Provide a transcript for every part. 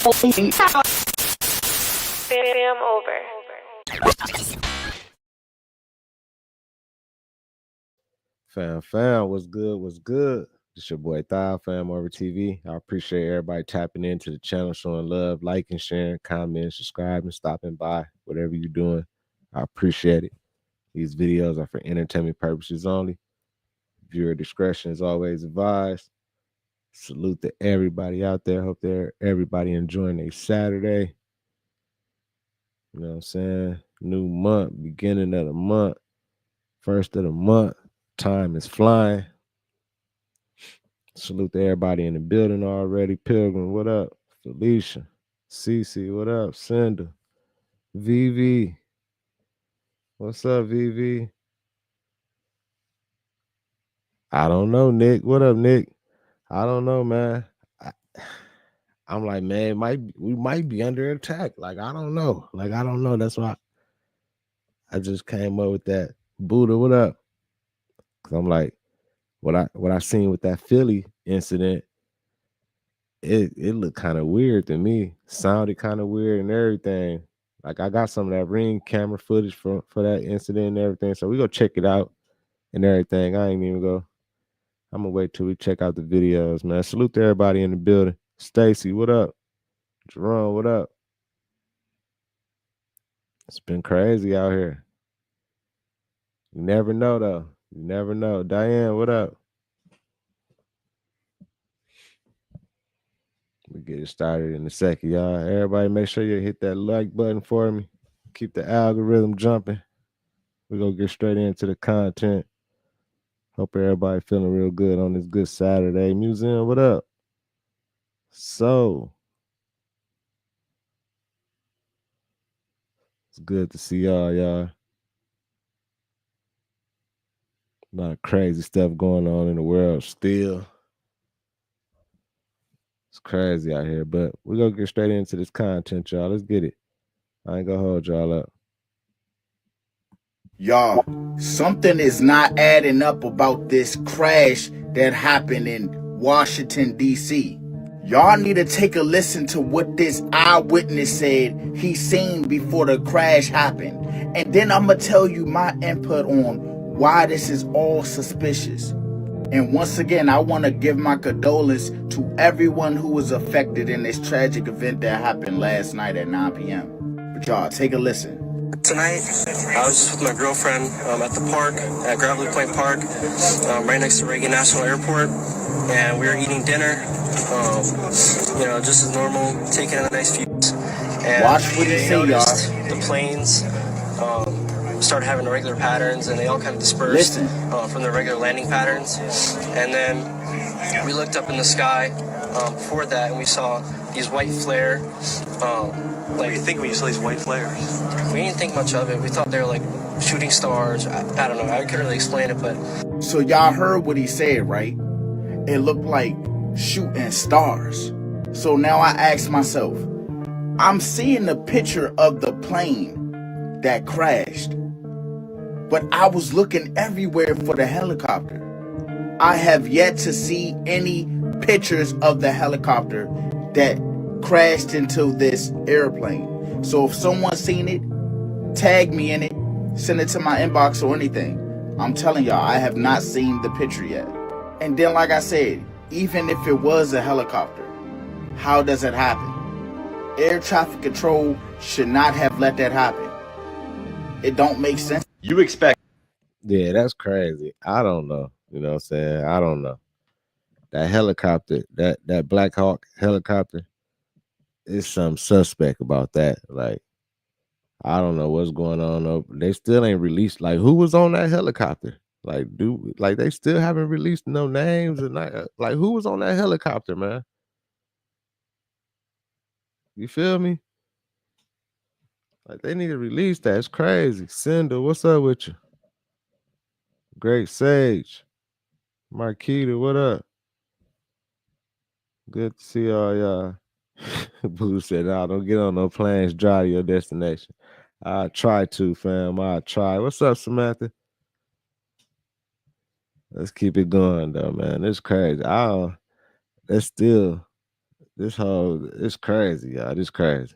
Fam over. Fam, what's good? What's good? It's your boy Thigh, FamOverTV. I appreciate everybody tapping into the channel, showing love, liking, sharing, commenting, subscribing, stopping by, whatever you're doing. I appreciate it. These videos are for entertainment purposes only. Viewer discretion is always advised. Salute to everybody out there. Hope everybody enjoying their Saturday. You know what I'm saying? New month, beginning of the month, first of the month. Time is flying. Salute to everybody in the building already. Pilgrim, what up? Felicia, Cece, what up? Cinda, VV, what's up, VV? I don't know, Nick. What up, Nick? I don't know, man. I'm like, man, we might be under attack. Like, I don't know. That's why I just came up with that. Buddha, what up? Cause I'm like, what I seen with that Philly incident, it looked kind of weird to me. Sounded kind of weird and everything. Like, I got some of that Ring camera footage for that incident and everything. So we go check it out and everything. I ain't even go. I'm gonna wait till we check out the videos, man. Salute to everybody in the building. Stacy, what up? Jerome, what up? It's been crazy out here. You never know, though. You never know. Diane, what up? We get it started in a second, y'all. Everybody make sure you hit that like button for me. Keep the algorithm jumping. We're going to get straight into the content. Hope everybody feeling real good on this good Saturday. Museum, what up? So, it's good to see y'all. A lot of crazy stuff going on in the world still. It's crazy out here, but we're going to get straight into this content, y'all. Let's get it. I ain't going to hold y'all up. Y'all, something is not adding up about this crash that happened in Washington, D.C. Y'all need to take a listen to what this eyewitness said he seen before the crash happened. And then I'm going to tell you my input on why this is all suspicious. And once again, I want to give my condolence to everyone who was affected in this tragic event that happened last night at 9 p.m. But y'all, take a listen. Tonight, I was just with my girlfriend at the park, at Gravelly Point Park, right next to Reagan National Airport, and we were eating dinner, just as normal, taking a nice view. And watch what he say, y'all. The planes started having irregular patterns, and they all kind of dispersed from the regular landing patterns. And then we looked up in the sky before that, and we saw these white flare. What do you think when you saw these white flares? We didn't think much of it. We thought they were like shooting stars. I don't know. I couldn't really explain it, but... So y'all heard what he said, right? It looked like shooting stars. So now I ask myself, I'm seeing the picture of the plane that crashed, but I was looking everywhere for the helicopter. I have yet to see any pictures of the helicopter that crashed into this airplane. So if someone's seen it, tag me in it, send it to my inbox or anything. I'm telling y'all, I have not seen the picture yet. And then, like I said, even if it was a helicopter, how does it happen? Air traffic control should not have let that happen. It don't make sense. You expect... Yeah, that's crazy. I don't know. You know what I'm saying? I don't know. That helicopter, that Black Hawk helicopter, it's some suspect about that. Like, I don't know what's going on. They still ain't released. Like, who was on that helicopter? Like, they still haven't released no names or not. Like, who was on that helicopter, man? You feel me? Like, they need to release that. It's crazy. Cinder, what's up with you? Great Sage. Marquita, what up? Good to see all y'all. Boo said, nah, don't get on no planes, drive to your destination. I try to, fam. I try. What's up, Samantha? Let's keep it going, though, man. It's crazy. That's still This whole it's crazy, y'all. This crazy.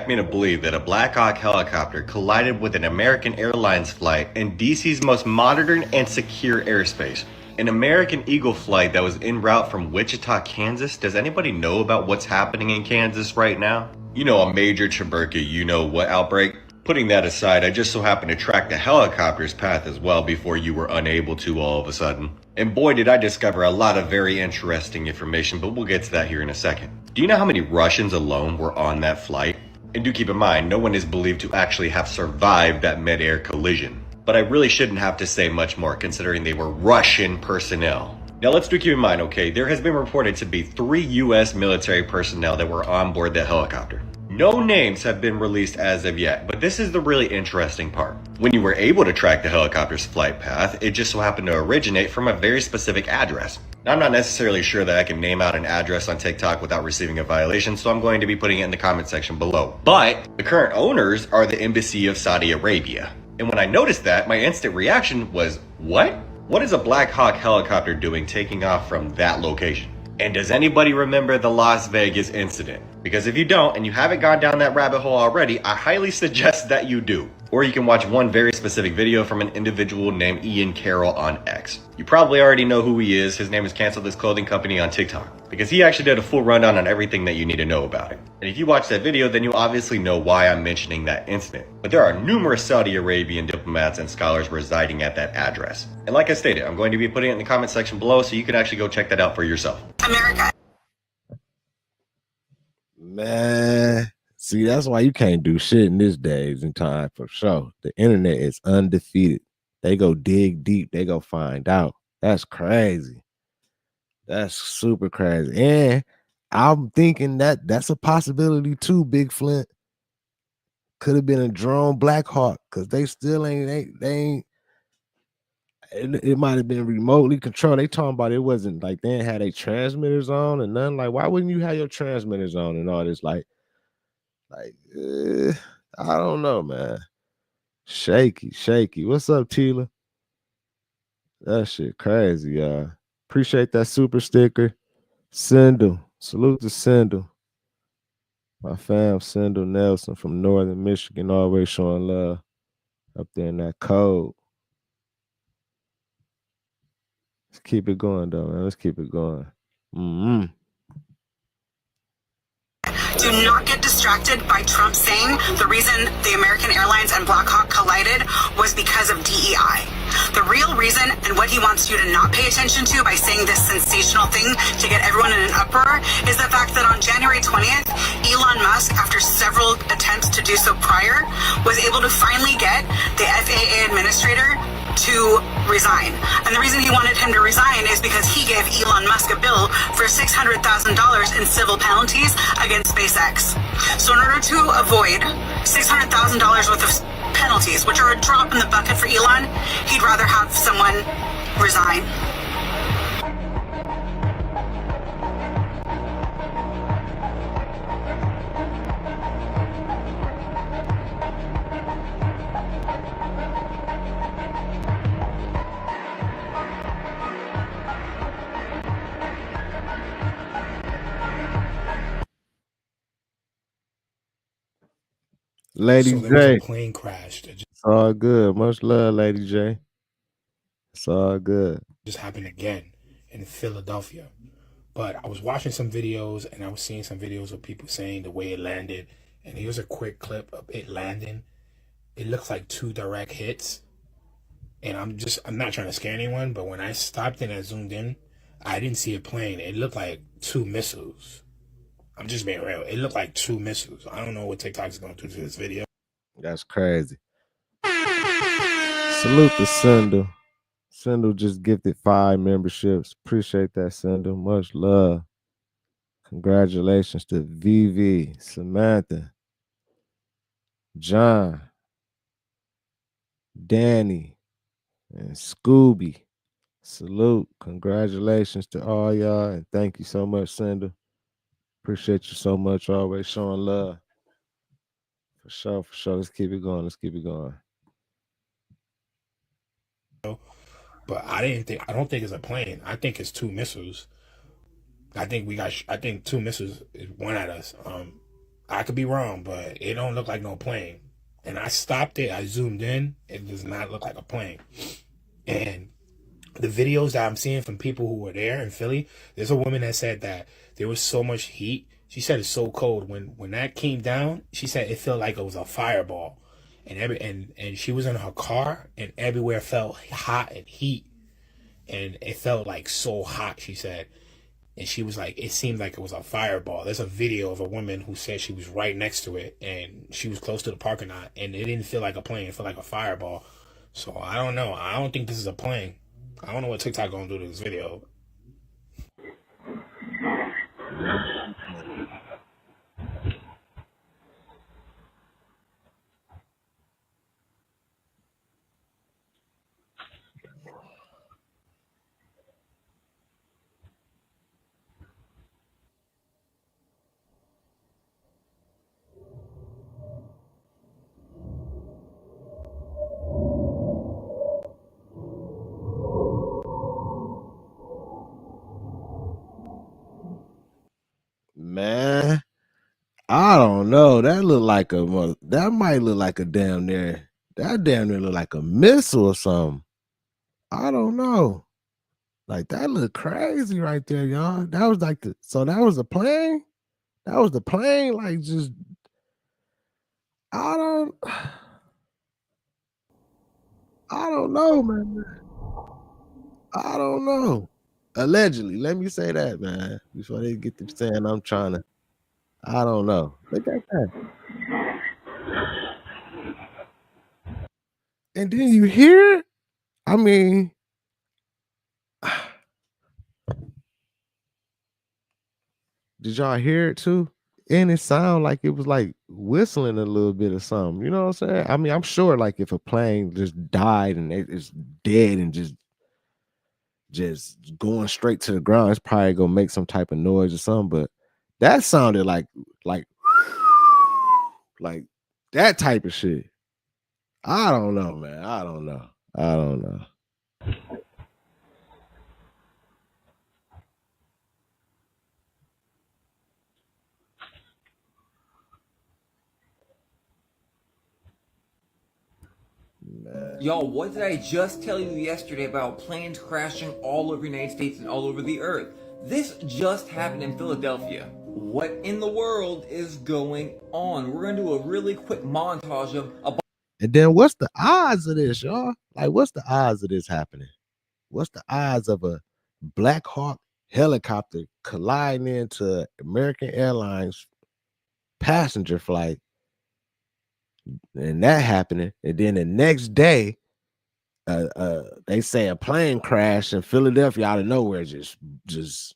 Me to believe that a Black Hawk helicopter collided with an American Airlines flight in DC's most modern and secure airspace. An American Eagle flight that was en route from Wichita, Kansas. Does anybody know about what's happening in Kansas right now? You know, a major Cheburka, you know what outbreak? Putting that aside, I just so happened to track the helicopter's path as well before you were unable to all of a sudden. And boy, did I discover a lot of very interesting information, but we'll get to that here in a second. Do you know how many Russians alone were on that flight? And do keep in mind, no one is believed to actually have survived that mid-air collision. But I really shouldn't have to say much more considering they were Russian personnel. Now let's do keep in mind, okay, there has been reported to be 3 US military personnel that were on board that helicopter. No names have been released as of yet, but this is the really interesting part. When you were able to track the helicopter's flight path, it just so happened to originate from a very specific address. Now, I'm not necessarily sure that I can name out an address on TikTok without receiving a violation, so I'm going to be putting it in the comment section below. But the current owners are the Embassy of Saudi Arabia. And when I noticed that, my instant reaction was, what? What is a Black Hawk helicopter doing taking off from that location? And does anybody remember the Las Vegas incident? Because if you don't, and you haven't gone down that rabbit hole already, I highly suggest that you do. Or you can watch one very specific video from an individual named Ian Carroll on X. You probably already know who he is. His name is Cancel This Clothing Company on TikTok. Because he actually did a full rundown on everything that you need to know about it. And if you watch that video, then you obviously know why I'm mentioning that incident. But there are numerous Saudi Arabian diplomats and scholars residing at that address. And like I stated, I'm going to be putting it in the comment section below so you can actually go check that out for yourself. America. Man, see, that's why you can't do shit in this days and time for sure. The internet is undefeated. They go dig deep. They go find out. That's crazy. That's super crazy. And I'm thinking that that's a possibility too, Big Flint. Could have been a drone Black Hawk because they still ain't, they ain't, it might have been remotely controlled. They talking about it wasn't like they ain't had their transmitters on and nothing. Like, why wouldn't you have your transmitters on and all this? Like, I don't know, man. Shaky. What's up, Tila? That shit crazy, y'all. Appreciate that super sticker. Sindel. Salute to Sindel. My fam, Sindel Nelson from Northern Michigan, always showing love up there in that cold. Let's keep it going, though, man. Let's keep it going. Do not get distracted by Trump saying the reason the American Airlines and Black Hawk collided was because of DEI. The real reason and what he wants you to not pay attention to by saying this sensational thing to get everyone in an uproar is the fact that on January 20th, Elon Musk, after several attempts to do so prior, was able to finally get the FAA administrator to resign. And the reason he wanted him to resign is because he gave Elon Musk a bill for $600,000 in civil penalties against SpaceX. So in order to avoid $600,000 worth of penalties, which are a drop in the bucket for Elon, he'd rather have someone resign. Lady So there was J. a plane crash that It's all good. Much love, Lady J. It's all good. just happened again in Philadelphia. But I was watching some videos and I was seeing some videos of people saying the way it landed. And here's a quick clip of it landing. It looks like 2 direct hits. And I'm not trying to scare anyone, but when I stopped and I zoomed in, I didn't see a plane. It looked like 2 missiles. I'm just being real. It looked like 2 missiles. I don't know what TikTok's going to do to this video. That's crazy. Salute to Sindel. Sindel just gifted 5 memberships. Appreciate that, Sindel. Much love. Congratulations to VV, Samantha, John, Danny, and Scooby. Salute. Congratulations to all y'all. And thank you so much, Sindel. Appreciate you so much. Always showing love. For sure. Let's keep it going. But I don't think it's a plane. I think it's 2 missiles. I think 2 missiles went at us. I could be wrong, but it don't look like no plane. And I stopped it. I zoomed in. It does not look like a plane. And the videos that I'm seeing from people who were there in Philly, there's a woman that said that there was so much heat. She said it's so cold. When that came down, she said it felt like it was a fireball. And she was in her car, and everywhere felt hot and heat. And it felt like so hot, she said. And she was like, it seemed like it was a fireball. There's a video of a woman who said she was right next to it, and she was close to the parking lot, and it didn't feel like a plane. It felt like a fireball. So I don't know. I don't think this is a plane. I don't know what TikTok gonna do to this video. Man, I don't know. That might look like a damn near. That damn near look like a missile or something. I don't know. Like that look crazy right there, y'all. That was like that was a plane. That was the plane. Like just, I don't know, man. I don't know. Allegedly, let me say that, man. Before they get to saying I'm trying to. I don't know. Look at that. And then you hear it. I mean, did y'all hear it too? And it sounded like it was like whistling a little bit or something. You know what I'm saying? I mean, I'm sure like if a plane just died and it's dead and just going straight to the ground, it's probably gonna make some type of noise or something. But that sounded like that type of shit. I don't know, man. I don't know. Man. Y'all, what did I just tell you yesterday about planes crashing all over the United States and all over the earth? This just happened in Philadelphia. What in the world is going on? We're going to do a really quick montage of a... And then what's the odds of this, y'all? Like, what's the odds of this happening? What's the odds of a Black Hawk helicopter colliding into American Airlines passenger flight and that happening, and then the next day they say a plane crash in Philadelphia out of nowhere? Just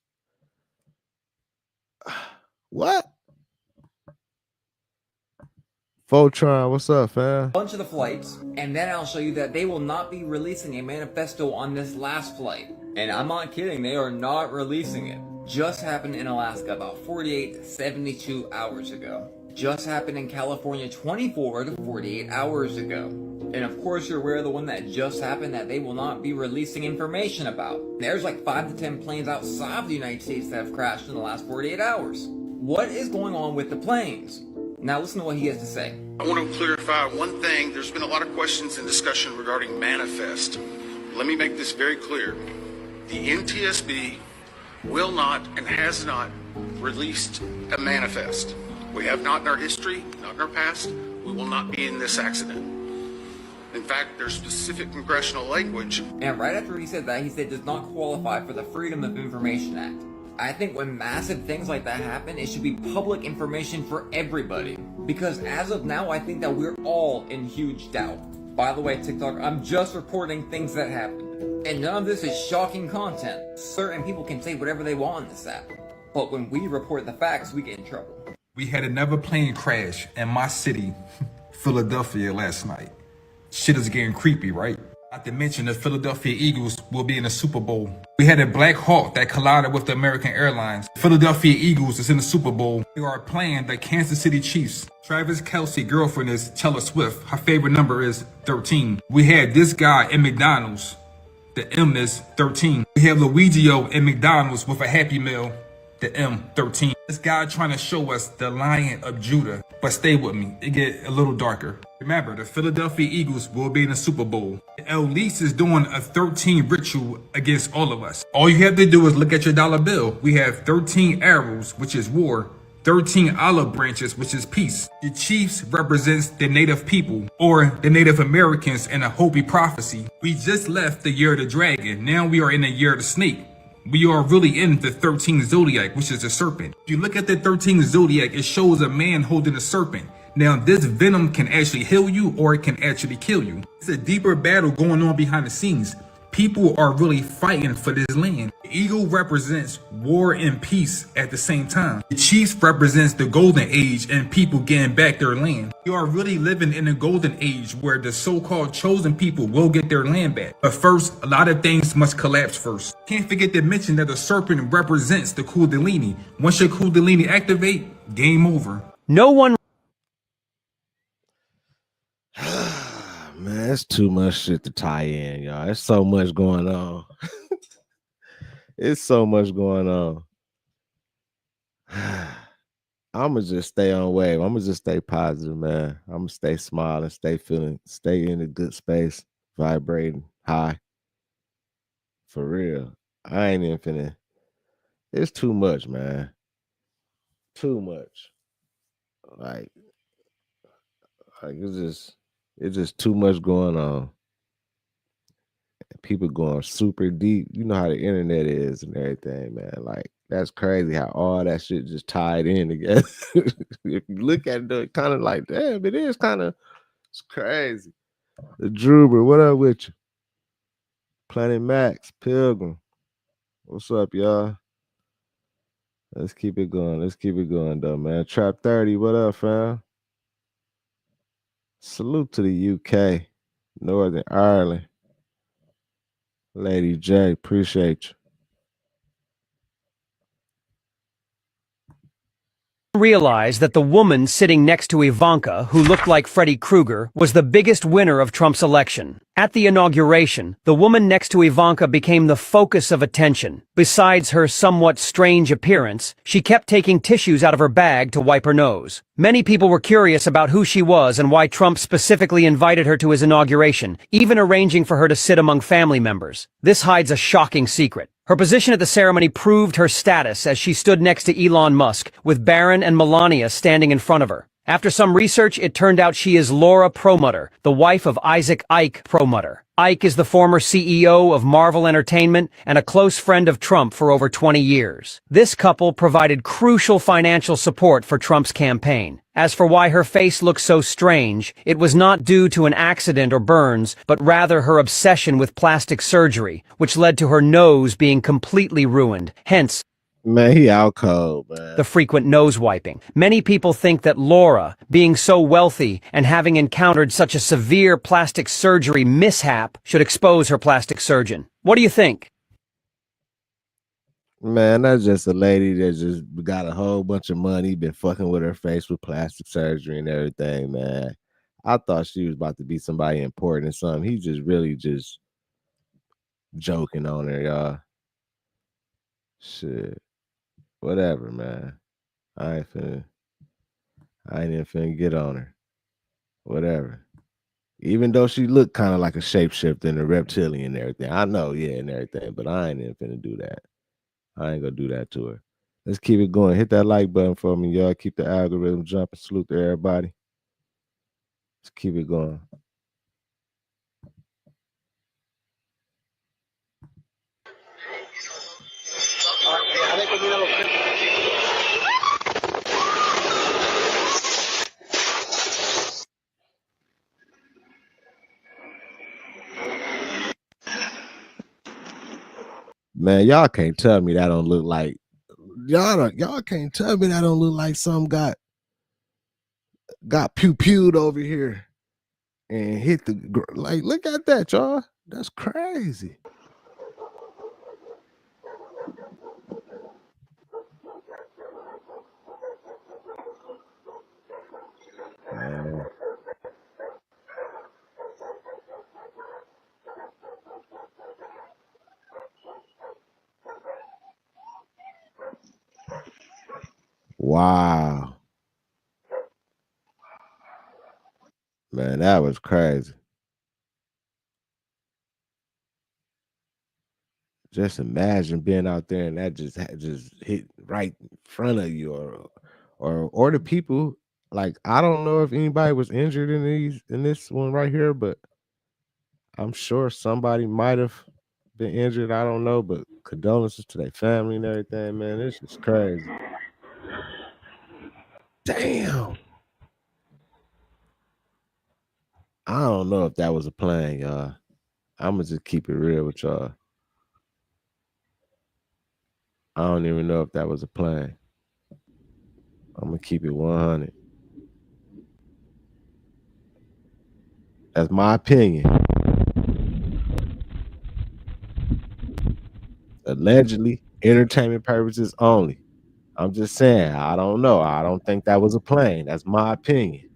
what? Photron, what's up, fam? Bunch of the flights, and then I'll show you that they will not be releasing a manifesto on this last flight. And I'm not kidding, they are not releasing it. Just happened in Alaska about 48 to 72 hours ago. Just happened in California 24 to 48 hours ago. And of course you're aware of the one that just happened that they will not be releasing information about. There's like 5 to 10 planes outside of the United States that have crashed in the last 48 hours. What is going on with the planes? Now listen to what he has to say. I want to clarify one thing. There's been a lot of questions and discussion regarding manifest. Let me make this very clear. The NTSB will not and has not released a manifest. We have not in our history, not in our past. We will not be in this accident. In fact, there's specific congressional language. And right after he said that, he said does not qualify for the Freedom of Information Act. I think when massive things like that happen, it should be public information for everybody. Because as of now, I think that we're all in huge doubt. By the way, TikTok, I'm just reporting things that happened. And none of this is shocking content. Certain people can say whatever they want on this app. But when we report the facts, we get in trouble. We had another plane crash in my city, Philadelphia, last night. Shit is getting creepy, right? Not to mention the Philadelphia Eagles will be in the Super Bowl. We had a Black Hawk that collided with the American Airlines. Philadelphia Eagles is in the Super Bowl. They are playing the Kansas City Chiefs. Travis Kelce's girlfriend is Taylor Swift. Her favorite number is 13. We had this guy in McDonald's. The M is 13. We have Luigio in McDonald's with a Happy Meal. the M13. This guy trying to show us the Lion of Judah. But stay with me, it get a little darker. Remember, the Philadelphia Eagles will be in the Super Bowl. Elise is doing a 13 ritual against all of us. All you have to do is look at your dollar bill. We have 13 arrows, which is war. 13 olive branches, which is peace. The Chiefs represents the native people, or the Native Americans in a Hopi prophecy. We just left the year of the dragon. Now we are in the year of the snake. We are really in the 13th zodiac, which is the serpent. If you look at the 13th zodiac, it shows a man holding a serpent. Now, this venom can actually heal you or it can actually kill you. It's a deeper battle going on behind the scenes. People are really fighting for this land. The eagle represents war and peace at the same time. The Chiefs represents the golden age and people getting back their land. We are really living in a golden age where the so-called chosen people will get their land back. But first, a lot of things must collapse first. Can't forget to mention that the serpent represents the Kundalini. Once your Kundalini activate, game over. No one. Man, it's too much shit to tie in, y'all. There's so much going on. It's so much going on. I'ma just stay on wave. I'ma just stay positive, man. I'ma stay smiling, stay in a good space, vibrating high. For real. I ain't even finna. It's too much, man. Too much. Like it's just too much going on. People going super deep. You know how the internet is and everything, man. Like, that's crazy how all that shit just tied in together. If you look at it, kind of like, damn, it is kind of, it's crazy. The Druber, what up with you? Planet Max, Pilgrim. What's up, y'all? Let's keep it going. Let's keep it going, though, man. Trap 30, what up, fam? Salute to the UK, Northern Ireland. Lady J, appreciate you. Realized that the woman sitting next to Ivanka, who looked like Freddy Krueger, was the biggest winner of Trump's election. At the inauguration, the woman next to Ivanka became the focus of attention. Besides her somewhat strange appearance, she kept taking tissues out of her bag to wipe her nose. Many people were curious about who she was and why Trump specifically invited her to his inauguration, even arranging for her to sit among family members. This hides a shocking secret. Her position at the ceremony proved her status as she stood next to Elon Musk, with Barron and Melania standing in front of her. After some research, it turned out she is Laura Perlmutter, the wife of Isaac Ike Perlmutter. Ike is the former CEO of Marvel Entertainment and a close friend of Trump for over 20 years. This couple provided crucial financial support for Trump's campaign. As for why her face looks so strange, it was not due to an accident or burns, but rather her obsession with plastic surgery, which led to her nose being completely ruined. Hence, man, he out cold, man. The frequent nose wiping. Many people think that Laura, being so wealthy and having encountered such a severe plastic surgery mishap, should expose her plastic surgeon. What do you think? Man, that's just a lady that just got a whole bunch of money, been fucking with her face with plastic surgery and everything, man. I thought she was about to be somebody important or something. He just really just joking on her, y'all. Shit. Whatever, man. I ain't even finna get on her. Whatever. Even though she looked kind of like a shapeshifter and a reptilian and everything. I know, yeah, and everything, but I ain't even finna do that. I ain't gonna do that to her. Let's keep it going. Hit that like button for me, y'all. Keep the algorithm jumping. Salute to everybody. Let's keep it going. Man, y'all can't tell me that don't look like y'all can't tell me that don't look like something got pew-pewed over here and hit the like. Look at that, y'all. That's crazy. Man. Wow. Man, that was crazy. Just imagine being out there and that just hit right in front of you, or the people. Like, I don't know if anybody was injured in this one right here, but I'm sure somebody might have been injured. I don't know, but condolences to their family and everything, man. This is crazy. Damn. I don't know if that was a plane, y'all. I'ma just keep it real with y'all. I don't even know if that was a plane. I'm gonna keep it 100. That's my opinion. Allegedly, entertainment purposes only. I'm just saying, I don't know. I don't think that was a plane. That's my opinion.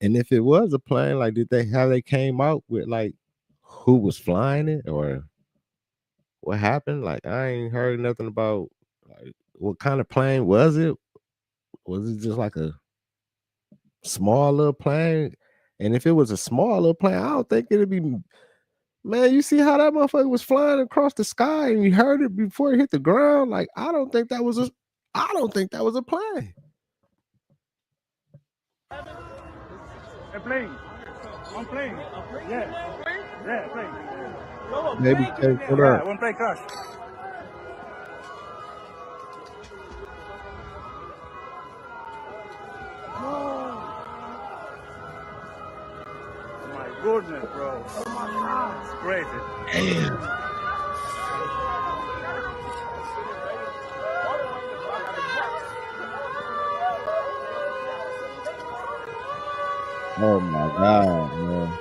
And if it was a plane, like, did they how they came out with like who was flying it or what happened? Like, I ain't heard nothing about like what kind of plane was it? Was it just like a small little plane? And if it was a small little plane, I don't think it'd be. Man, you see how that motherfucker was flying across the sky and you heard it before it hit the ground? Like, I don't think that was a plane. A plane. One plane. Yeah. Yeah, plane. Maybe take it Yeah, up. one plane crash. Oh my goodness, bro. It's crazy. Damn. Oh my God, man.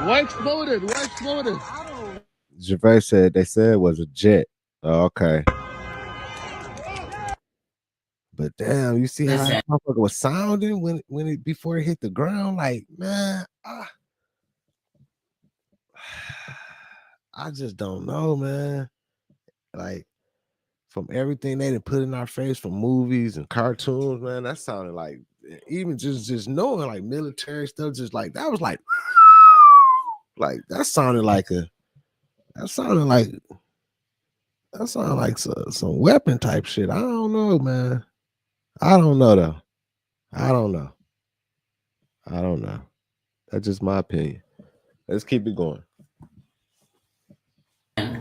What exploded? What exploded? Gervais said they said it was a jet. Oh, okay. But damn, you see how that motherfucker was sounding when it before it hit the ground? Like, man, I just don't know, man. Like, from everything they done put in our face from movies and cartoons, man, that sounded like even just knowing like military stuff, just like that was like that sounded like some weapon type shit. I don't know, man. I don't know though. I don't know. That's just my opinion. Let's keep it going.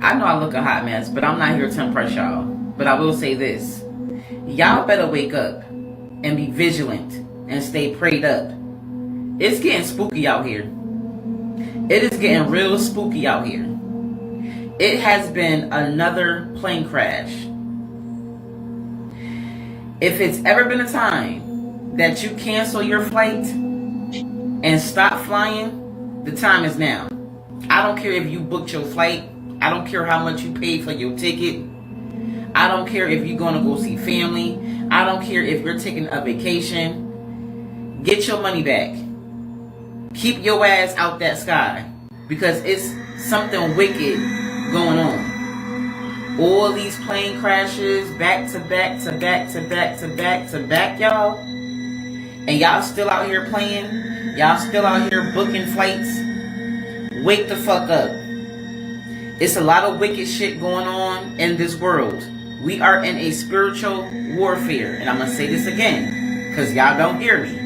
I know I look a hot mess, but I'm not here to impress y'all. But I will say this. Y'all better wake up and be vigilant and stay prayed up. It's getting spooky out here. It is getting real spooky out here. It has been another plane crash. If it's ever been a time that you cancel your flight and stop flying, the time is now. I don't care if you booked your flight. I don't care how much you paid for your ticket. I don't care if you're going to go see family. I don't care if you're taking a vacation. Get your money back. Keep your ass out that sky. because it's something wicked going on. All these plane crashes, back to back to back to back to back to back, y'all. And y'all still out here playing. Y'all still out here booking flights. Wake the fuck up. It's a lot of wicked shit going on in this world. We are in a spiritual warfare. And I'm going to say this again, because y'all don't hear me.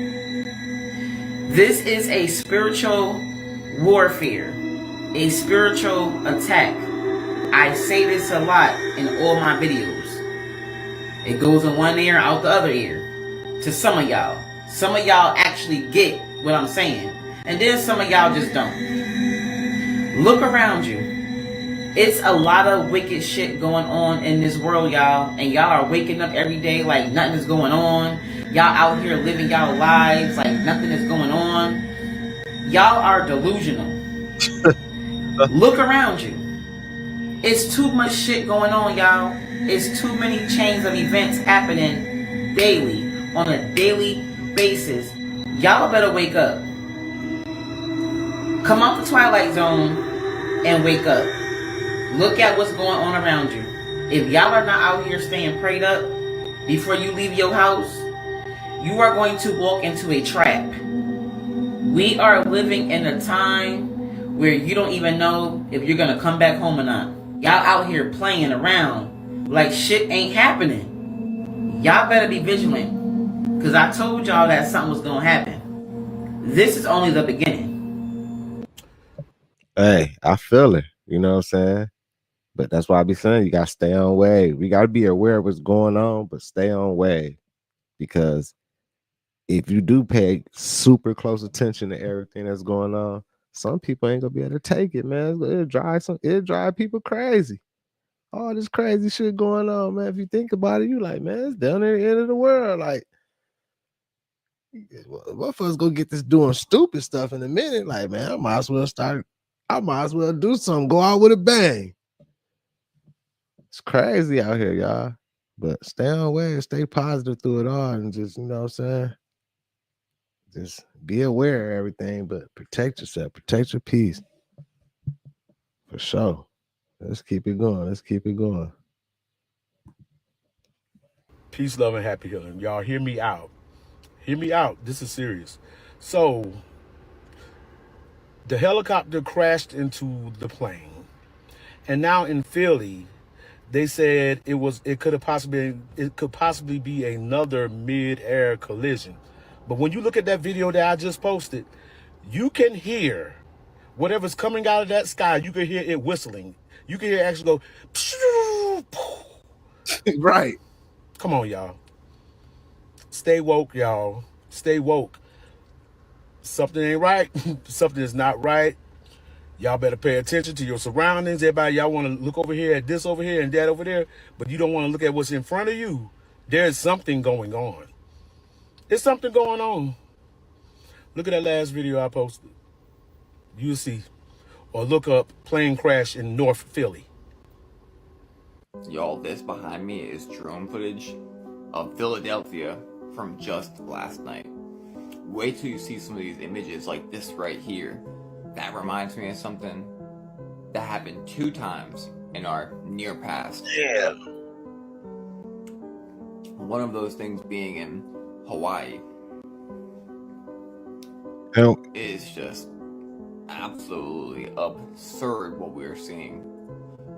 This is a spiritual warfare. A spiritual attack. I say this a lot in all my videos. It goes in one ear, out the other ear. To some of y'all. Some of y'all actually get what I'm saying. And then some of y'all just don't. Look around you. It's a lot of wicked shit going on in this world, y'all. And y'all are waking up every day like nothing is going on. Y'all out here living y'all lives like nothing is going on. Y'all are delusional. Look around you. It's too much shit going on, y'all. It's too many chains of events happening daily, on a daily basis. Y'all better wake up. Come out the Twilight Zone and wake up. Look at what's going on around you. If y'all are not out here staying prayed up before you leave your house, you are going to walk into a trap. We are living in a time where you don't even know if you're going to come back home or not. Y'all out here playing around like shit ain't happening. Y'all better be vigilant, because I told y'all that something was going to happen. This is only the beginning. Hey, I feel it. You know what I'm saying? But that's why I be saying you got to stay on wave. We got to be aware of what's going on, but stay on wave. Because if you do pay super close attention to everything that's going on, some people ain't gonna be able to take it, man. It'll drive people crazy. All this crazy shit going on, man. If you think about it, you like, man, it's down at the end of the world. Like, motherfuckers gonna get this doing stupid stuff in a minute. Like, man, I might as well do something, go out with a bang. It's crazy out here, y'all. But stay on way and stay positive through it all, and just, you know what I'm saying? Just be aware of everything, but protect yourself, protect your peace. For sure. Let's keep it going. Let's keep it going. Peace, love, and happy healing. Y'all hear me out. Hear me out. This is serious. So, the helicopter crashed into the plane. And now in Philly, they said it could possibly be another mid-air collision. But when you look at that video that I just posted, you can hear whatever's coming out of that sky. You can hear it whistling. You can hear it actually go. Right. Come on, y'all. Stay woke, y'all. Stay woke. Something ain't right. Something is not right. Y'all better pay attention to your surroundings. Everybody, y'all want to look over here at this over here and that over there, but you don't want to look at what's in front of you. There's something going on. There's something going on. Look at that last video I posted. You'll see. Or look up plane crash in North Philly. Y'all, this behind me is drone footage of Philadelphia from just last night. Wait till you see some of these images like this right here. That reminds me of something that happened 2 times in our near past. Yeah. One of those things being in Hawaii. It's just absolutely absurd what we're seeing.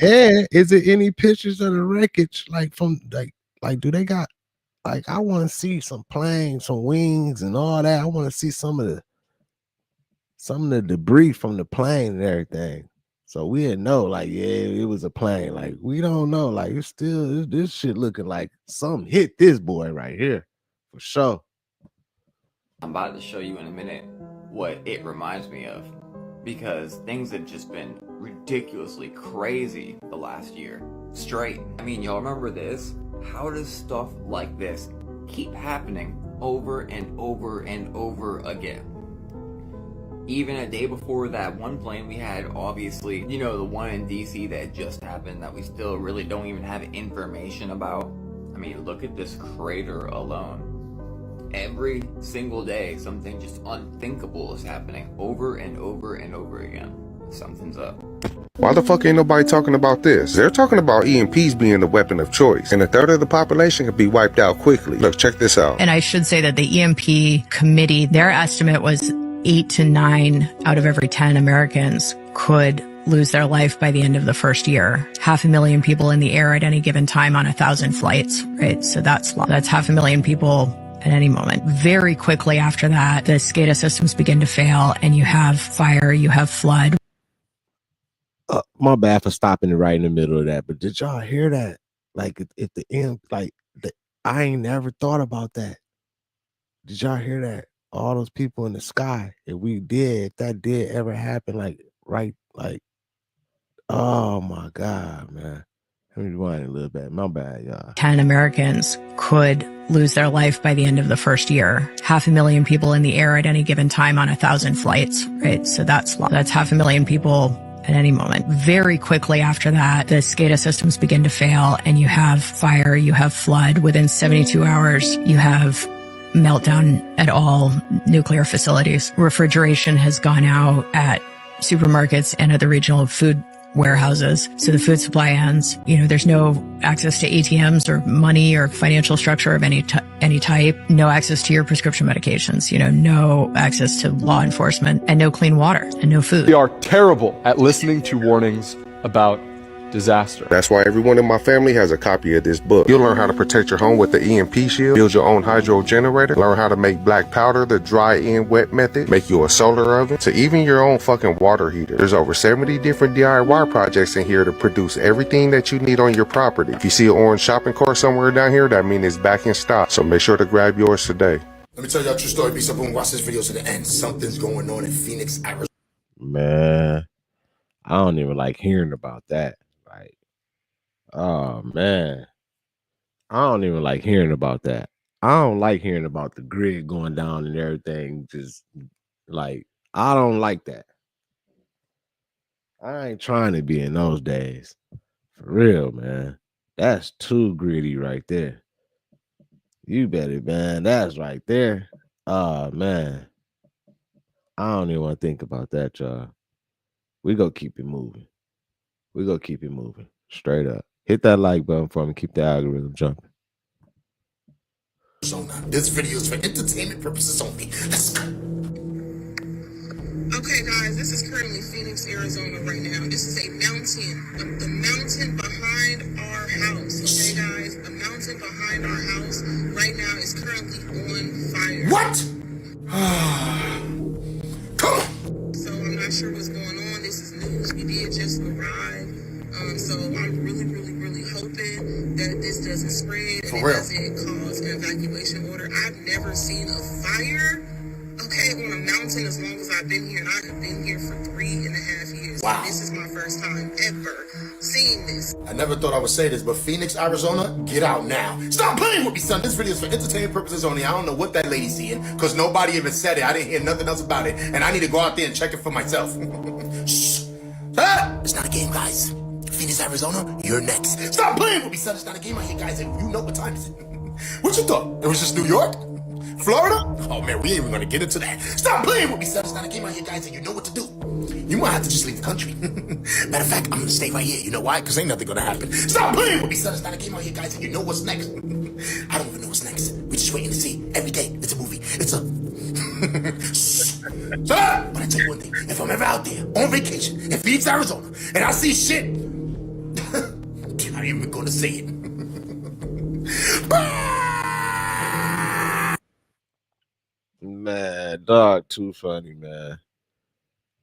And is it any pictures of the wreckage? Like from like do they got like I want to see some planes, some wings and all that. I want to see some of the debris from the plane and everything. So we didn't know, like, yeah, it was a plane. Like, we don't know. Like, it's still this shit looking like something hit this boy right here. For sure. I'm about to show you in a minute what it reminds me of, because things have just been ridiculously crazy the last year straight. I mean, y'all remember this? How does stuff like this keep happening over and over and over again? Even a day before that one plane we had, obviously, you know, the one in DC that just happened that we still really don't even have information about. I mean, look at this crater alone. Every single day, something just unthinkable is happening over and over and over again. Something's up. Why the fuck ain't nobody talking about this? They're talking about EMPs being the weapon of choice, and a third of the population could be wiped out quickly. Look, check this out. And I should say that the EMP committee, their estimate was 8 to 9 out of every 10 Americans could lose their life by the end of the first year. 500,000 people in the air at any given time on 1,000 flights, right? So that's 500,000 people at any moment. Very quickly after that, the SCADA systems begin to fail and you have fire, you have flood. My bad for stopping it right in the middle of that, but did y'all hear that? Like, if the end, I ain't never thought about that. Did y'all hear that? All those people in the sky. If that did ever happen, oh my God, man. Let me rewind a little bit. My bad, y'all. 10 Americans could lose their life by the end of the first year. 500,000 people in the air at any given time on 1,000 flights, right? So that's 500,000 people at any moment. Very quickly after that, the SCADA systems begin to fail and you have fire, you have flood. Within 72 hours, you have meltdown at all nuclear facilities. Refrigeration has gone out at supermarkets and at the regional food warehouses. So the food supply ends. There's no access to ATMs or money or financial structure of any type. No access to your prescription medications. No access to law enforcement and no clean water and no food. We are terrible at listening to warnings about disaster. That's why everyone in my family has a copy of this book. You'll learn how to protect your home with the EMP shield, build your own hydro generator, learn how to make black powder the dry and wet method, make you a solar oven, to even your own fucking water heater. There's over 70 different DIY projects in here to produce everything that you need on your property. If you see an orange shopping cart somewhere down here, that means it's back in stock. So make sure to grab yours today. Let me tell y'all a true story. Be someone watch this video to the end. Something's going on in Phoenix, Arizona. Man, I don't even like hearing about that. Oh man, I don't even like hearing about that. I don't like hearing about the grid going down and everything. I don't like that. I ain't trying to be in those days. For real, man. That's too gritty right there. You better, man. That's right there. Oh man. I don't even want to think about that, y'all. We go keep it moving. Straight up. Hit that like button for me. Keep the algorithm jumping. This video is for entertainment purposes only. Let's go. Okay, guys, this is currently Phoenix, Arizona right now. This is a mountain. The mountain behind our house. Okay, guys? The mountain behind our house right now is currently on fire. What? So I'm not sure what's going on. This is news. We did just arrive. So I'm really hoping that this doesn't spread and it doesn't cause an evacuation order. I've never seen a fire, on a mountain as long as I've been here. And I have been here for 3.5 years. Wow. This is my first time ever seeing this. I never thought I would say this, but Phoenix, Arizona, get out now. Stop playing with me, son. This video is for entertainment purposes only. I don't know what that lady's seeing, because nobody even said it. I didn't hear nothing else about it, and I need to go out there and check it for myself. Shh. It's not a game, guys. Phoenix, Arizona, you're next. Stop playing with me, son. It's not a game out here, guys, and you know what time is it. What you thought? It was just New York? Florida? Oh, man, we ain't even gonna get into that. Stop playing with me, son. It's not a game out here, guys, and you know what to do. You might have to just leave the country. Matter of fact, I'm gonna stay right here. You know why? Because ain't nothing gonna happen. Stop playing with me, son. It's not a game out here, guys, and you know what's next. I don't even know what's next. We're just waiting to see. Every day, it's a movie. It's a... Shut up! But I tell you one thing. If I'm ever out there on vacation in Phoenix, Arizona, and I see shit, I ain't even gonna say it. Man, dog, too funny, man.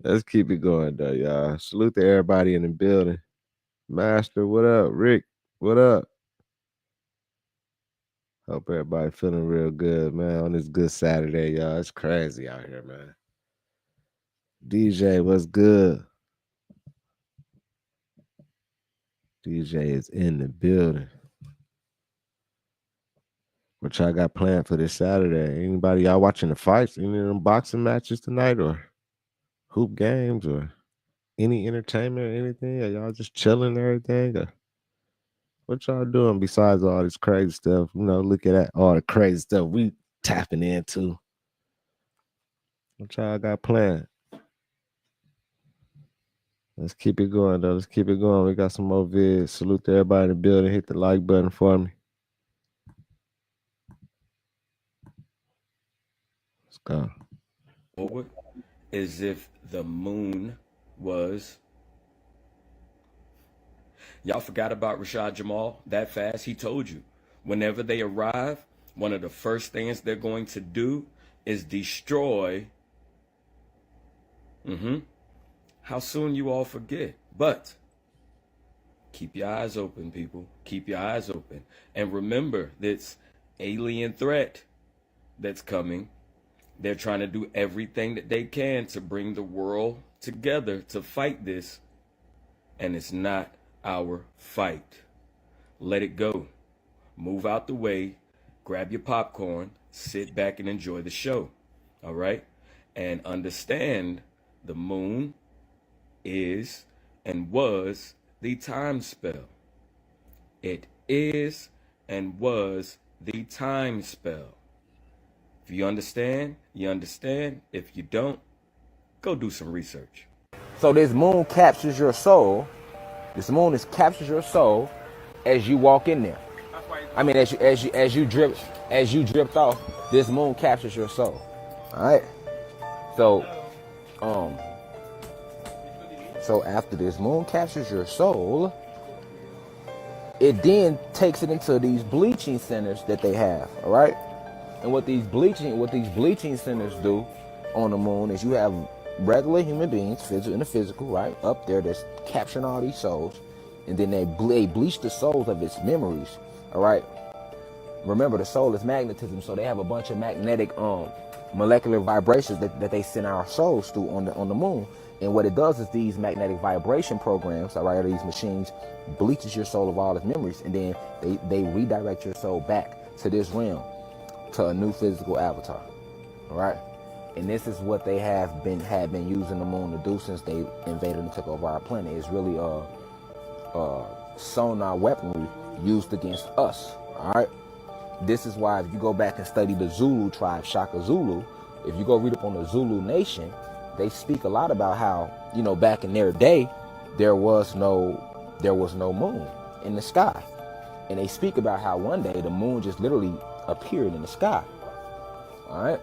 Let's keep it going, though, y'all. Salute to everybody in the building. Master, what up? Rick, what up? Hope everybody feeling real good, man, on this good Saturday, y'all. It's crazy out here, man. DJ, what's good? DJ is in the building. What y'all got planned for this Saturday? Anybody y'all watching the fights? Any of them boxing matches tonight, or hoop games, or any entertainment or anything? Are y'all just chilling and everything? Or what y'all doing besides all this crazy stuff? Look at that, all the crazy stuff we tapping into. What y'all got planned? Let's keep it going, though. Let's keep it going. We got some more vids. Salute to everybody in the building. Hit the like button for me. Let's go. Forward as if the moon was. Y'all forgot about Rashad Jamal that fast? He told you. Whenever they arrive, one of the first things they're going to do is destroy. How soon you all forget. But keep your eyes open, people. Keep your eyes open. And remember this alien threat that's coming. They're trying to do everything that they can to bring the world together to fight this. And it's not our fight. Let it go. Move out the way. Grab your popcorn. Sit back and enjoy the show. All right? And understand the moon is and was the time spell. It is and was the time spell. If you understand, you understand. If you don't, go do some research. So this moon captures your soul. This moon captures your soul as you walk in there. I mean, as you drift off. This moon captures your soul. All right. So after this moon captures your soul, it then takes it into these bleaching centers that they have. All right. And what these bleaching centers do on the moon is you have regular human beings, in the physical, right, up there that's capturing all these souls, and then they bleach the souls of its memories. All right. Remember, the soul is magnetism, so they have a bunch of magnetic molecular vibrations that they send our souls through on the moon. And what it does is these magnetic vibration programs, all right, or these machines, bleaches your soul of all its memories, and then they redirect your soul back to this realm, to a new physical avatar. All right. And this is what they had been using the moon to do since they invaded and took over our planet. It's really sonar weaponry used against us. All right. This is why if you go back and study the Zulu tribe, Shaka Zulu, if you go read up on the Zulu nation, they speak a lot about how, back in their day, there was no moon in the sky. And they speak about how one day the moon just literally appeared in the sky. All right.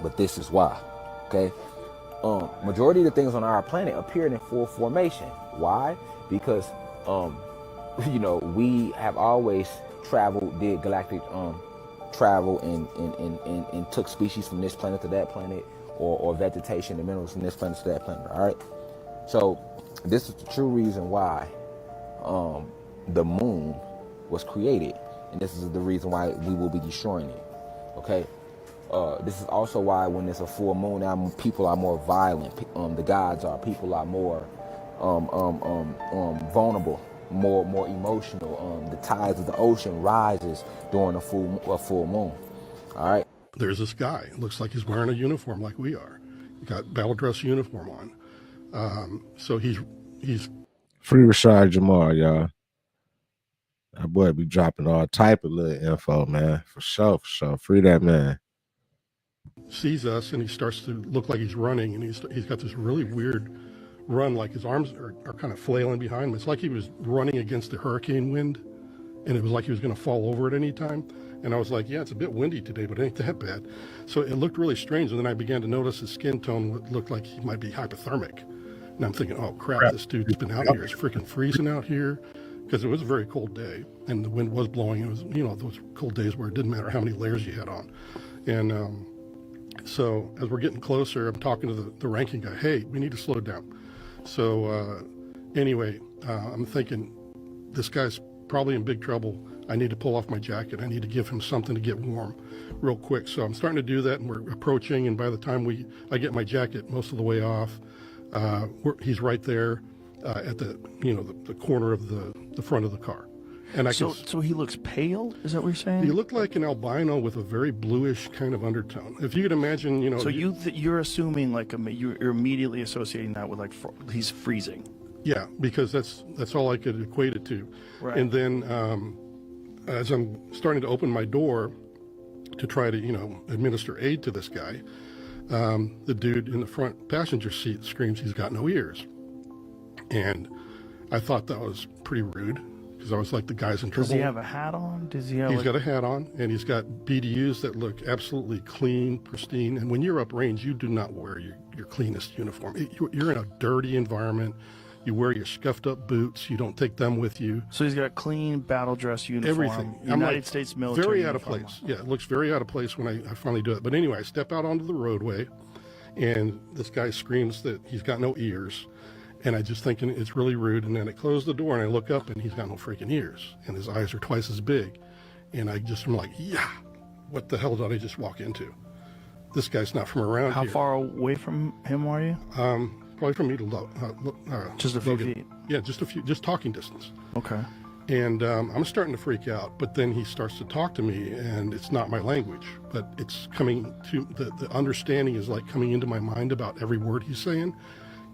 But this is why. Okay. Majority of the things on our planet appeared in full formation. Why? Because, we have always traveled, did galactic travel and took species from this planet to that planet, or vegetation and minerals from this planet to that planet. All right. So this is the true reason why the moon was created, and this is the reason why we will be destroying it. Okay. This is also why when there's a full moon, now people are more violent. The gods are. People are more vulnerable, more emotional. The tides of the ocean rises during a full moon. All right. There's this guy. It looks like he's wearing a uniform like we are. He got battle dress uniform on. So he's Free Rashad Jamal, y'all. That boy be dropping all type of little info, man. For sure, for sure. Free that man. Sees us and he starts to look like he's running, and he's got this really weird run, like his arms are kind of flailing behind him. It's like he was running against the hurricane wind, and it was like he was going to fall over at any time. And I was like, yeah, it's a bit windy today, but it ain't that bad. So it looked really strange, and then I began to notice his skin tone looked like he might be hypothermic. And I'm thinking, oh crap, this dude's been out here. It's freaking freezing out here, because it was a very cold day, and the wind was blowing. It was, those cold days where it didn't matter how many layers you had on. And so as we're getting closer, I'm talking to the ranking guy. Hey, we need to slow down. So anyway, I'm thinking this guy's probably in big trouble. I need to pull off my jacket. I need to give him something to get warm real quick. So I'm starting to do that, and we're approaching. And by the time I get my jacket most of the way off, he's right there at the corner of the front of the car. And So he looks pale? Is that what you're saying? He looked like an albino with a very bluish kind of undertone. If you could imagine, So you're assuming you're immediately associating that with he's freezing. Yeah, because that's all I could equate it to. Right. And then as I'm starting to open my door to try to administer aid to this guy, the dude in the front passenger seat screams he's got no ears. And I thought that was pretty rude because I was like, the guy's in trouble. Does he have a hat on? Does he have? He's got a hat on, and he's got BDUs that look absolutely clean, pristine. And when you're uprange, you do not wear your cleanest uniform. You're in a dirty environment. You wear your scuffed up boots. You don't take them with you. So he's got clean battle dress uniform. Everything. United States military. Very out of uniform. place. Yeah, it looks very out of place when I finally do it. But anyway, I step out onto the roadway, and this guy screams that he's got no ears. And I just thinking it's really rude. And then I close the door and I look up and he's got no freaking ears. And his eyes are twice as big. And I just am like, yeah, what the hell did I just walk into? This guy's not from around How here. far away from him are you? Probably from me to just a few feet. Yeah, just talking distance. Okay. And I'm starting to freak out, but then he starts to talk to me, and it's not my language, but it's coming to the understanding is like coming into my mind about every word he's saying.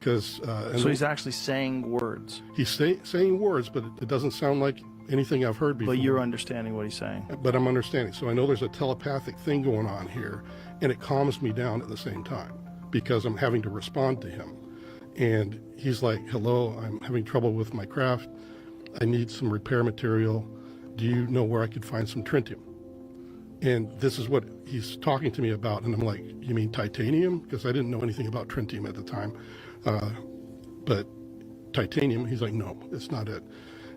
Because so he's actually saying words. He's saying words, but it doesn't sound like anything I've heard before. But you're understanding what he's saying. But I'm understanding. So I know there's a telepathic thing going on here, and it calms me down at the same time because I'm having to respond to him. And he's like, hello, I'm having trouble with my craft. I need some repair material. Do you know where I could find some tritium? And this is what he's talking to me about. And I'm like, you mean titanium? Because I didn't know anything about tritium at the time. But titanium, he's like, no, it's not it.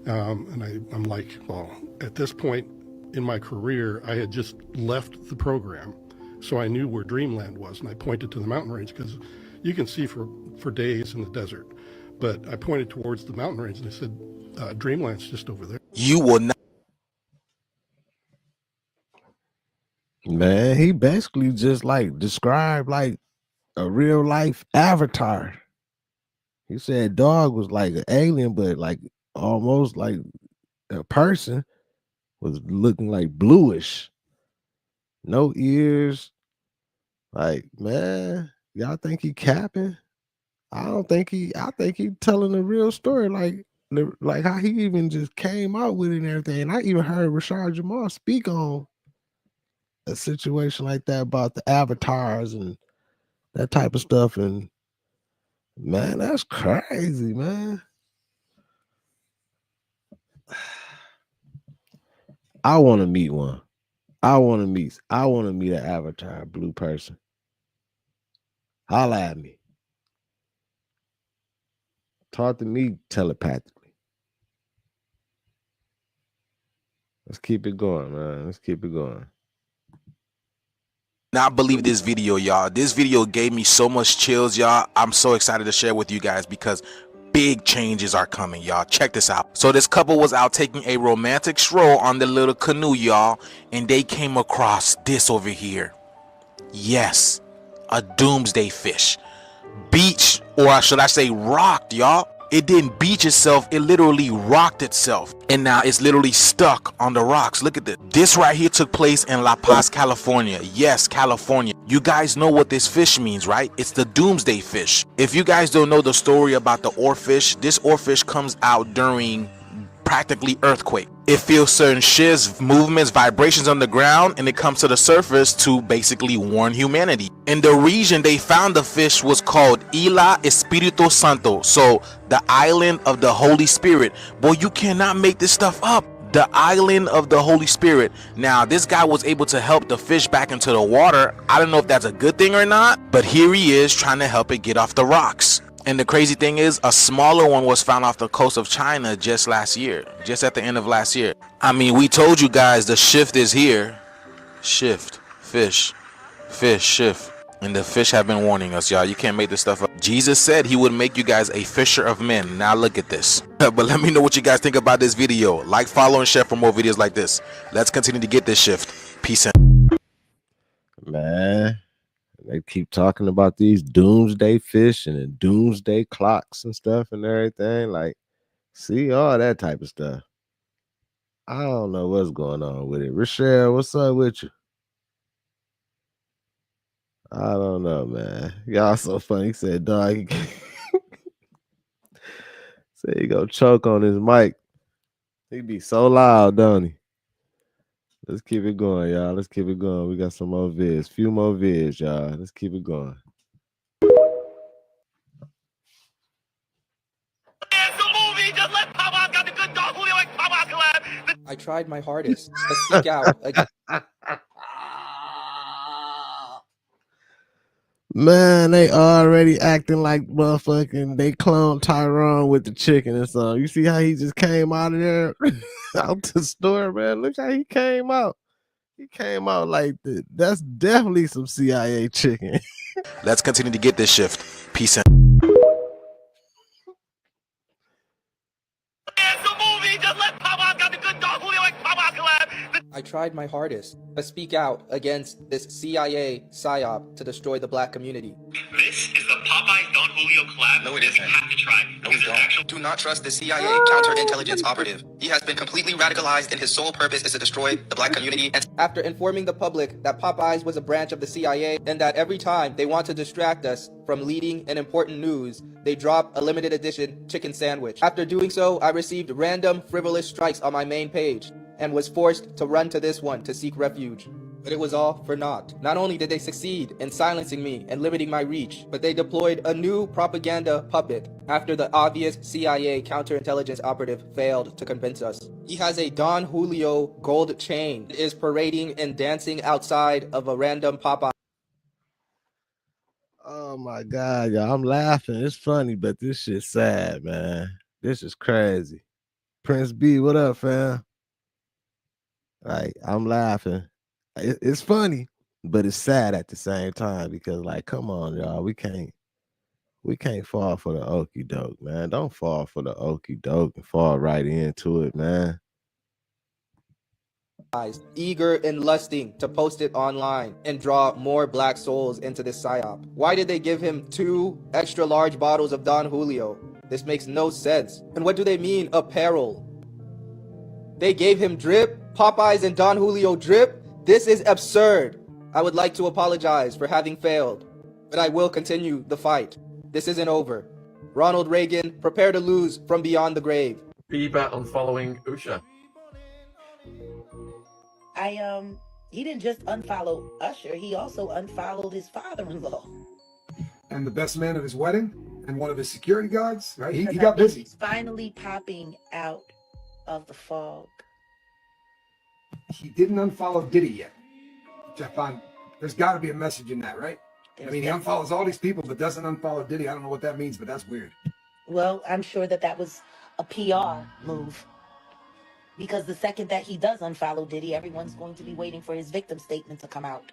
And I'm like, well, at this point in my career, I had just left the program. So I knew where Dreamland was. And I pointed to the mountain range because you can see for days in the desert. But I pointed towards the mountain range and I said, Dreamland's just over there. You will not. Man, he basically just like described like a real life avatar. He said dog was like an alien, but like almost like a person, was looking like bluish. No ears. Like, man, y'all think he capping? I think he telling a real story, like how he even just came out with it and everything. And I even heard Rashad Jamal speak on a situation like that about the avatars and that type of stuff. And man, that's crazy, man. I want to meet one. I want to meet an avatar blue person. Holla at me. Talk to me telepathically. Let's keep it going, man. Let's keep it going. Not believe this video, y'all. This video gave me so much chills, y'all. I'm so excited to share with you guys because big changes are coming, y'all. Check this out. So this couple was out taking a romantic stroll on the little canoe, y'all, and they came across this over here. Yes, a doomsday fish. Beach, or should I say rocked, y'all. It didn't beach itself, it literally rocked itself. And now it's literally stuck on the rocks. Look at this. This right here took place in La Paz, California. Yes, California. You guys know what this fish means, right? It's the doomsday fish. If you guys don't know the story about the oarfish, this oarfish comes out during practically earthquake. It feels certain shifts, movements, vibrations on the ground, and it comes to the surface to basically warn humanity. And the region they found the fish was called Isla Espiritu Santo, so the island of the Holy Spirit. Boy, you cannot make this stuff up. The island of the Holy Spirit. Now, this guy was able to help the fish back into the water. I don't know if that's a good thing or not, but here he is trying to help it get off the rocks. And the crazy thing is, a smaller one was found off the coast of China just last year, just at the end of last year. I mean, we told you guys the shift is here. Shift, fish, shift. And the fish have been warning us, y'all. You can't make this stuff up. Jesus said he would make you guys a fisher of men. Now look at this. But let me know what you guys think about this video. Like, follow, and share for more videos like this. Let's continue to get this shift. Peace and man. They keep talking about these doomsday fish and the doomsday clocks and stuff and everything. Like, see all that type of stuff. I don't know what's going on with it. Rochelle, what's up with you? I don't know, man. Y'all so funny. He said, dog, he said he gonna choke on his mic. He be so loud, don't he? Let's keep it going, y'all. Let's keep it going. We got some more vids. Few more vids, y'all. Let's keep it going. movie. Just let Popeyes got the good Don Julio and Popeyes collab. I tried my hardest to speak out against. Man, they already acting like motherfucking they cloned Tyrone with the chicken and stuff. You see how he just came out of there out the store, man. Look how he came out. He came out like that. That's definitely some CIA chicken. Let's continue to get this shift. Peace out. I tried my hardest to speak out against this CIA psyop to destroy the black community. This is the Popeyes Don Julio collab. No, it isn't. You have to try. No, we don't. Do not trust the CIA counterintelligence operative. He has been completely radicalized and his sole purpose is to destroy the black community. And after informing the public that Popeyes was a branch of the CIA and that every time they want to distract us from leading an important news, they drop a limited edition chicken sandwich. After doing so, I received random frivolous strikes on my main page and was forced to run to this one to seek refuge. But it was all for naught. Not only did they succeed in silencing me and limiting my reach, but they deployed a new propaganda puppet after the obvious CIA counterintelligence operative failed to convince us. He has a Don Julio gold chain, is parading and dancing outside of a random Popeye. Oh my God, y'all. I'm laughing. It's funny, but this shit's sad, man. This is crazy. Prince B, what up, fam? Like, I'm laughing. It's funny, but it's sad at the same time because, like, come on, y'all. We can't fall for the okie doke, man. Don't fall for the okie doke and fall right into it, man. Eager and lusting to post it online and draw more black souls into this psyop. Why did they give him 2 extra large bottles of Don Julio? This makes no sense. And what do they mean, apparel? They gave him drip, Popeyes and Don Julio drip? This is absurd. I would like to apologize for having failed, but I will continue the fight. This isn't over. Ronald Reagan, prepare to lose from beyond the grave. Feedback on following Usha. He didn't just unfollow Usher, he also unfollowed his father-in-law. And the best man of his wedding and one of his security guards, right? He got busy. He's finally popping out of the fog. He didn't unfollow Diddy yet, which I find there's got to be a message in that, right? I mean, he unfollows all these people, but doesn't unfollow Diddy. I don't know what that means, but that's weird. Well, I'm sure that was a PR move. Because the second that he does unfollow Diddy, everyone's going to be waiting for his victim statement to come out.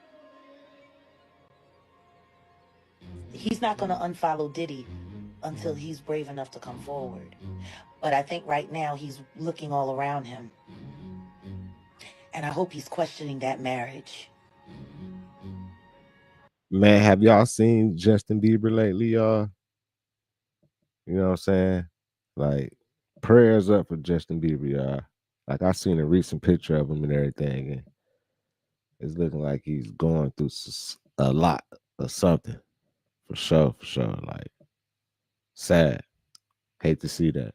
He's not going to unfollow Diddy until he's brave enough to come forward. But I think right now he's looking all around him. And I hope he's questioning that marriage. Man, have y'all seen Justin Bieber lately, y'all? You know what I'm saying? Like, prayers up for Justin Bieber, y'all. Like, I seen a recent picture of him and everything, and it's looking like he's going through a lot of something. For sure. Like, sad. Hate to see that.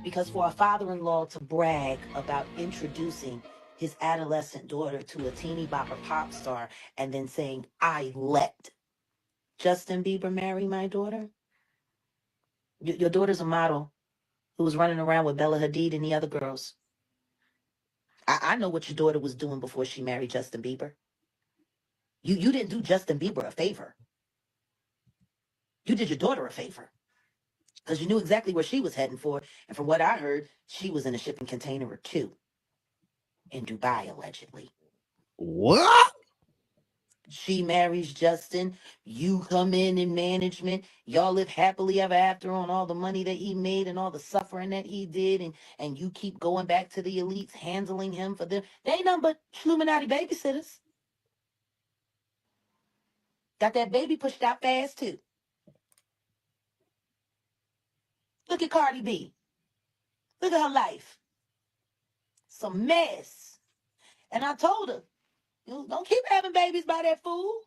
Because for a father-in-law to brag about introducing his adolescent daughter to a teeny bopper pop star and then saying, I let Justin Bieber marry my daughter? Your daughter's a model who was running around with Bella Hadid and the other girls. I know what your daughter was doing before she married Justin Bieber. You didn't do Justin Bieber a favor. You did your daughter a favor. Because you knew exactly where she was heading for. And from what I heard, she was in a shipping container or 2. In Dubai, allegedly. What? She marries Justin. You come in management. Y'all live happily ever after on all the money that he made and all the suffering that he did. And you keep going back to the elites, handling him for them. They ain't nothing but Illuminati babysitters. Got that baby pushed out fast, too. Look at Cardi B. Look at her life. It's a mess. And I told her, don't keep having babies by that fool.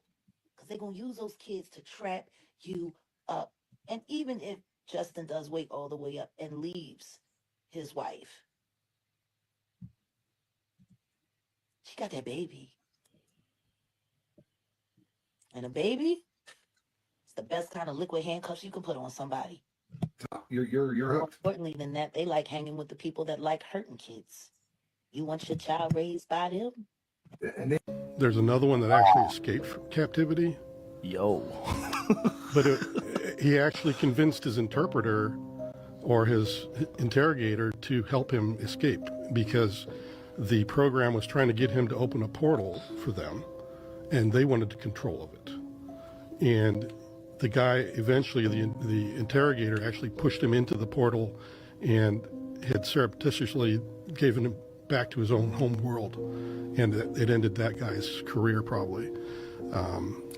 Because they're going to use those kids to trap you up. And even if Justin does wake all the way up and leaves his wife, she got that baby. And a baby, it's the best kind of liquid handcuffs you can put on somebody. you're More hooked. importantly than that, they like hanging with the people that like hurting kids. You want your child raised by them? There's another one that actually escaped from captivity. Yo. But he actually convinced his interpreter or his interrogator to help him escape because the program was trying to get him to open a portal for them, and they wanted control of it. And the guy eventually, the interrogator actually pushed him into the portal and had surreptitiously given him back to his own home world, and it ended that guy's career probably.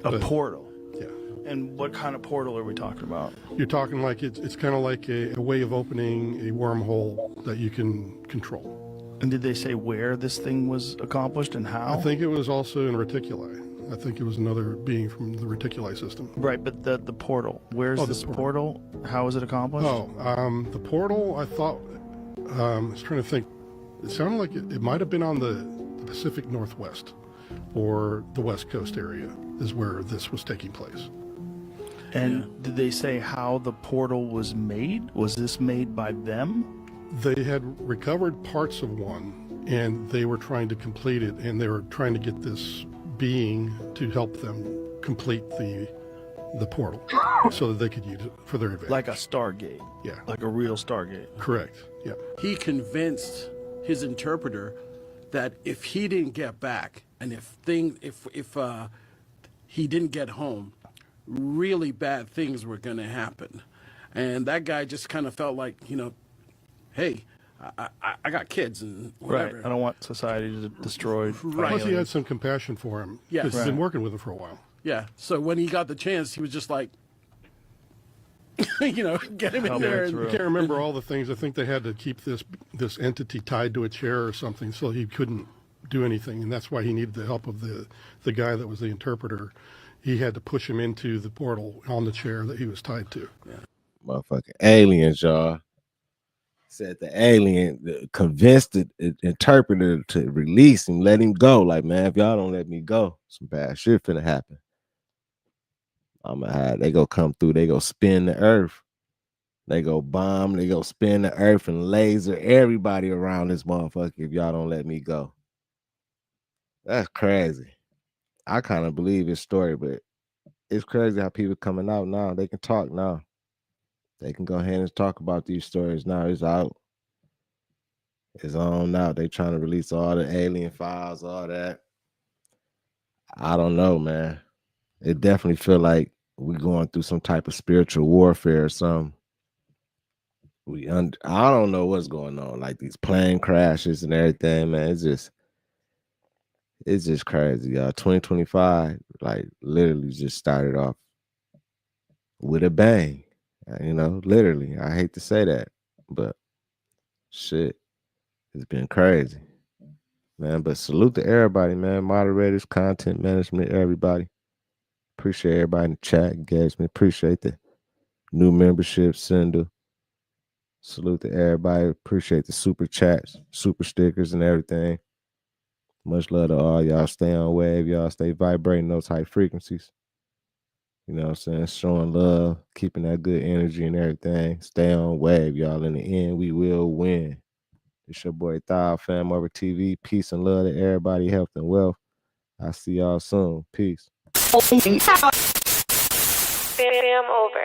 A portal. Yeah. And what kind of portal are we talking about? You're talking like it's kind of like a way of opening a wormhole that you can control. And did they say where this thing was accomplished and how? I think it was also in reticuli. I think it was another being from the reticuli system. Right, but the portal. Where's this portal? How is it accomplished? The portal, I thought, I was trying to think, it sounded like it might have been on the Pacific Northwest or the West Coast area is where this was taking place. And did they say how the portal was made? Was this made by them? They had recovered parts of one, and they were trying to complete it, and they were trying to get this being to help them complete the portal so that they could use it for their advantage. Like a Stargate. Yeah. Like a real Stargate. Correct. Yeah. He convinced his interpreter that if he didn't get back and if he didn't get home, really bad things were going to happen. And that guy just kind of felt like, hey, I got kids and whatever. Right. I don't want society to destroy. Right. Plus, he had some compassion for him. Yes. Because he's been working with him for a while. Yeah. So when he got the chance, he was just like, get him in there. I can't remember all the things. I think they had to keep this entity tied to a chair or something so he couldn't do anything. And that's why he needed the help of the guy that was the interpreter. He had to push him into the portal on the chair that he was tied to. Yeah. Motherfucking aliens, y'all. Said the alien convinced the interpreter to release him, let him go. Like, man, if y'all don't let me go, some bad shit finna happen. They go come through, they go spin the earth. They go bomb, they go spin the earth and laser everybody around this motherfucker if y'all don't let me go. That's crazy. I kind of believe his story, but it's crazy how people coming out now. They can talk now. They can go ahead and talk about these stories now. It's out. It's on now. They trying to release all the alien files, all that. I don't know, man. It definitely feel like we going through some type of spiritual warfare or something. I don't know what's going on. Like these plane crashes and everything, man. It's just crazy, y'all. 2025, like literally just started off with a bang. Literally. I hate to say that, but shit, it's been crazy, man. But salute to everybody, man. Moderators, content management, everybody. Appreciate everybody in the chat, engagement. Appreciate the new membership, Cinder. Salute to everybody. Appreciate the super chats, super stickers, and everything. Much love to all y'all. Stay on wave, y'all. Stay vibrating those high frequencies. You know what I'm saying? Showing love, keeping that good energy and everything. Stay on wave, y'all. In the end, we will win. It's your boy Thao, FamOverTV. Peace and love to everybody, health and wealth. I'll see y'all soon. Peace. Fam over.